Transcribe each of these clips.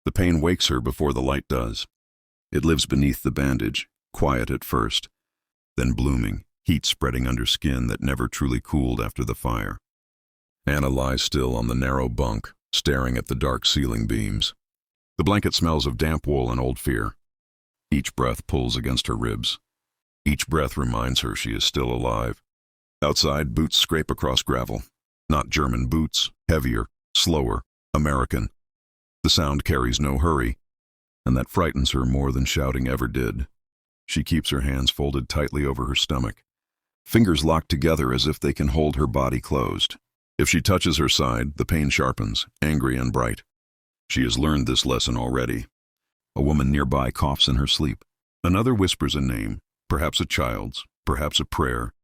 The pain wakes her before the light does. It lives beneath the bandage, quiet at first, then blooming, heat spreading under skin that never truly cooled after the fire. Anna lies still on the narrow bunk, staring at the dark ceiling beams. The blanket smells of damp wool and old fear. Each breath pulls against her ribs. Each breath reminds her she is still alive. Outside, boots scrape across gravel. Not German boots, heavier, slower, American. The sound carries no hurry, and that frightens her more than shouting ever did. She keeps her hands folded tightly over her stomach, fingers locked together as if they can hold her body closed. If she touches her side, the pain sharpens, angry and bright. She has learned this lesson already. A woman nearby coughs in her sleep. Another whispers a name, perhaps a child's, perhaps a prayer.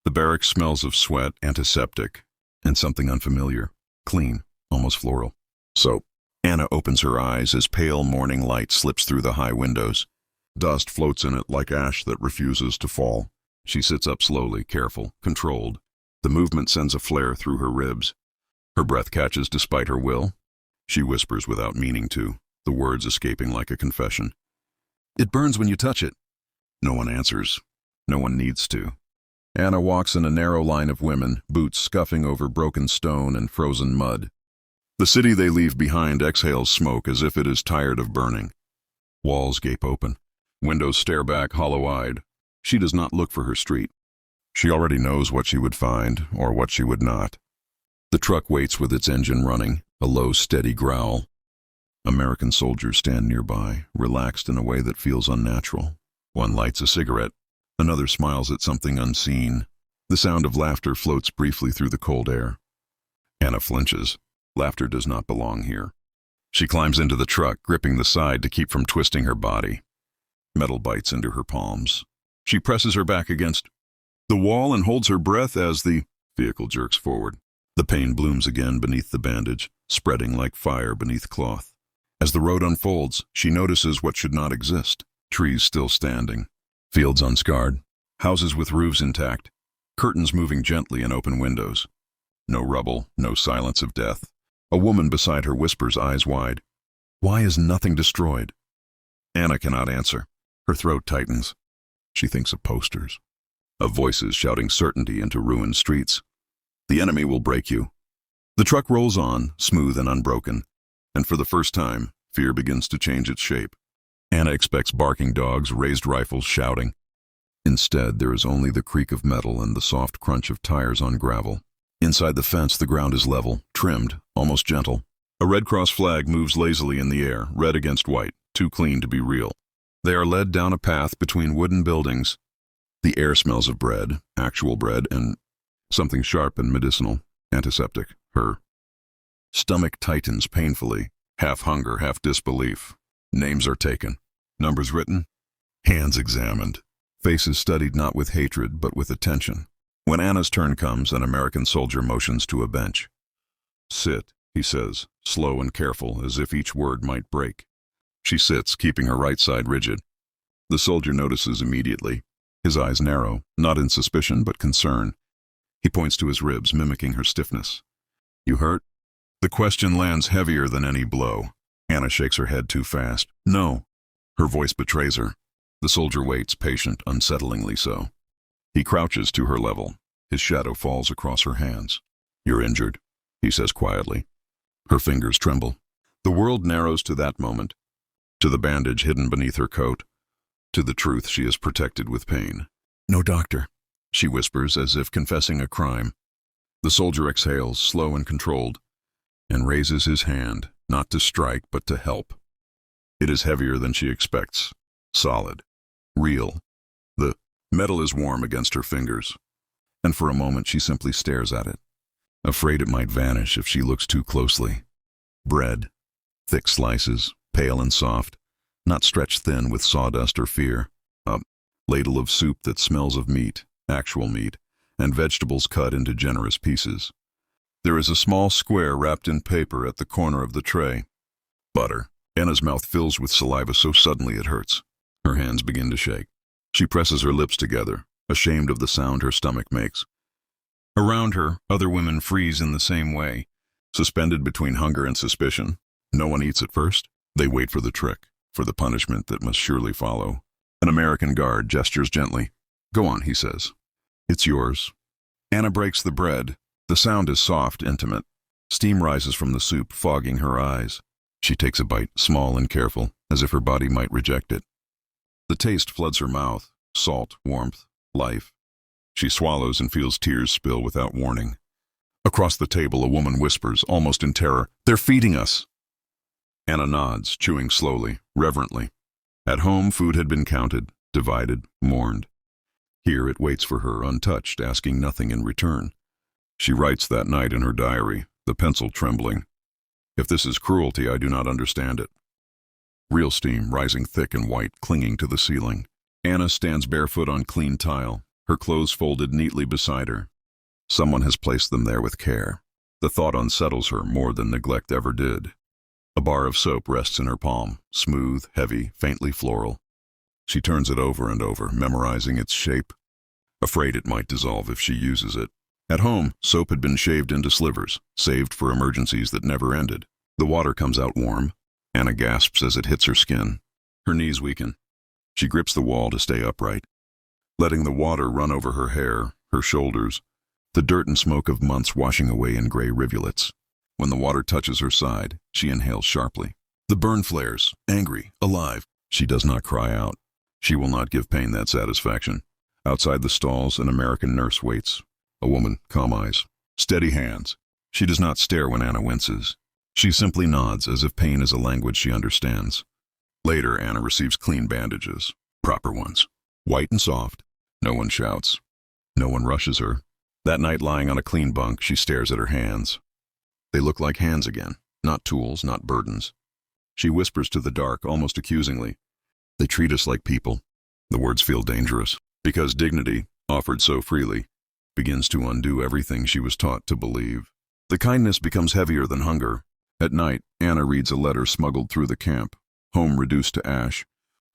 The barracks smells of sweat, antiseptic, and something unfamiliar, clean, almost floral. Soap. Anna opens her eyes as pale morning light slips through the high windows. Dust floats in it like ash that refuses to fall. She sits up slowly, careful, controlled. The movement sends a flare through her ribs. Her breath catches despite her will. She whispers without meaning to, the words escaping like a confession. "It burns when you touch it." No one answers. No one needs to. Anna walks in a narrow line of women, boots scuffing over broken stone and frozen mud. The city they leave behind exhales smoke as if it is tired of burning. Walls gape open. Windows stare back hollow-eyed. She does not look for her street. She already knows what she would find, or what she would not. The truck waits with its engine running, a low, steady growl. American soldiers stand nearby, relaxed in a way that feels unnatural. One lights a cigarette. Another smiles at something unseen. The sound of laughter floats briefly through the cold air. Anna flinches. Laughter does not belong here. She climbs into the truck, gripping the side to keep from twisting her body. Metal bites into her palms. She presses her back against the wall and holds her breath as the vehicle jerks forward. The pain blooms again beneath the bandage, spreading like fire beneath cloth. As the road unfolds, she notices what should not exist. Trees still standing. Fields unscarred. Houses with roofs intact. Curtains moving gently in open windows. No rubble, no silence of death. A woman beside her whispers, eyes wide. "Why is nothing destroyed?" Anna cannot answer. Her throat tightens. She thinks of posters, of voices shouting certainty into ruined streets. "The enemy will break you." The truck rolls on, smooth and unbroken, and for the first time, fear begins to change its shape. Anna expects barking dogs, raised rifles, shouting. Instead, there is only the creak of metal and the soft crunch of tires on gravel. Inside the fence, the ground is level, trimmed, almost gentle. A Red Cross flag moves lazily in the air, red against white, too clean to be real. They are led down a path between wooden buildings. The air smells of bread, actual bread, and something sharp and medicinal, antiseptic, her. Stomach tightens painfully, half hunger, half disbelief. Names are taken, numbers written, hands examined, faces studied not with hatred but with attention. When Anna's turn comes, an American soldier motions to a bench. "Sit," he says, slow and careful, as if each word might break. She sits, keeping her right side rigid. The soldier notices immediately. His eyes narrow, not in suspicion but concern. He points to his ribs, mimicking her stiffness. "You hurt?" The question lands heavier than any blow. Anna shakes her head too fast. "No." Her voice betrays her. The soldier waits, patient, unsettlingly so. He crouches to her level. His shadow falls across her hands. "You're injured," he says quietly. Her fingers tremble. The world narrows to that moment, to the bandage hidden beneath her coat, to the truth she is protected with pain. "No doctor," she whispers as if confessing a crime. The soldier exhales, slow and controlled, and raises his hand, not to strike but to help. It is heavier than she expects, solid, real. The metal is warm against her fingers, and for a moment she simply stares at it, afraid it might vanish if she looks too closely. Bread, thick slices, pale and soft, not stretched thin with sawdust or fear. A ladle of soup that smells of meat, actual meat, and vegetables cut into generous pieces. There is a small square wrapped in paper at the corner of the tray. Butter. Anna's mouth fills with saliva so suddenly it hurts. Her hands begin to shake. She presses her lips together, ashamed of the sound her stomach makes. Around her, other women freeze in the same way, suspended between hunger and suspicion. No one eats at first. They wait for the trick, for the punishment that must surely follow. An American guard gestures gently. "Go on," he says. "It's yours." Anna breaks the bread. The sound is soft, intimate. Steam rises from the soup, fogging her eyes. She takes a bite, small and careful, as if her body might reject it. The taste floods her mouth, salt, warmth, life. She swallows and feels tears spill without warning. Across the table, a woman whispers, almost in terror, "They're feeding us!" Anna nods, chewing slowly, reverently. At home, food had been counted, divided, mourned. Here it waits for her, untouched, asking nothing in return. She writes that night in her diary, the pencil trembling. "If this is cruelty, I do not understand it." Real steam, rising thick and white, clinging to the ceiling. Anna stands barefoot on clean tile, her clothes folded neatly beside her. Someone has placed them there with care. The thought unsettles her more than neglect ever did. A bar of soap rests in her palm, smooth, heavy, faintly floral. She turns it over and over, memorizing its shape, afraid it might dissolve if she uses it. At home, soap had been shaved into slivers, saved for emergencies that never ended. The water comes out warm. Anna gasps as it hits her skin. Her knees weaken. She grips the wall to stay upright, letting the water run over her hair, her shoulders, the dirt and smoke of months washing away in gray rivulets. When the water touches her side, she inhales sharply. The burn flares, angry, alive. She does not cry out. She will not give pain that satisfaction. Outside the stalls, an American nurse waits. A woman, calm eyes, steady hands. She does not stare when Anna winces. She simply nods as if pain is a language she understands. Later, Anna receives clean bandages, proper ones, white and soft. No one shouts. No one rushes her. That night, lying on a clean bunk, she stares at her hands. They look like hands again, not tools, not burdens. She whispers to the dark, almost accusingly, "They treat us like people." The words feel dangerous, because dignity, offered so freely, begins to undo everything she was taught to believe. The kindness becomes heavier than hunger. At night, Anna reads a letter smuggled through the camp, home reduced to ash,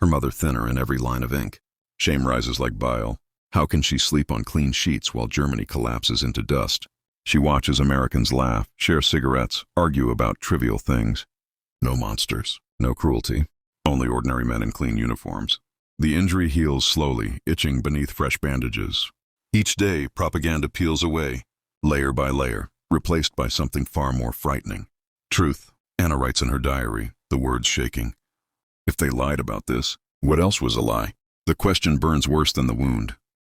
her mother thinner in every line of ink. Shame rises like bile. How can she sleep on clean sheets while Germany collapses into dust? She watches Americans laugh, share cigarettes, argue about trivial things. No monsters, no cruelty, only ordinary men in clean uniforms. The injury heals slowly, itching beneath fresh bandages. Each day, propaganda peels away, layer by layer, replaced by something far more frightening. Truth, Anna writes in her diary, the words shaking. If they lied about this, what else was a lie? The question burns worse than the wound.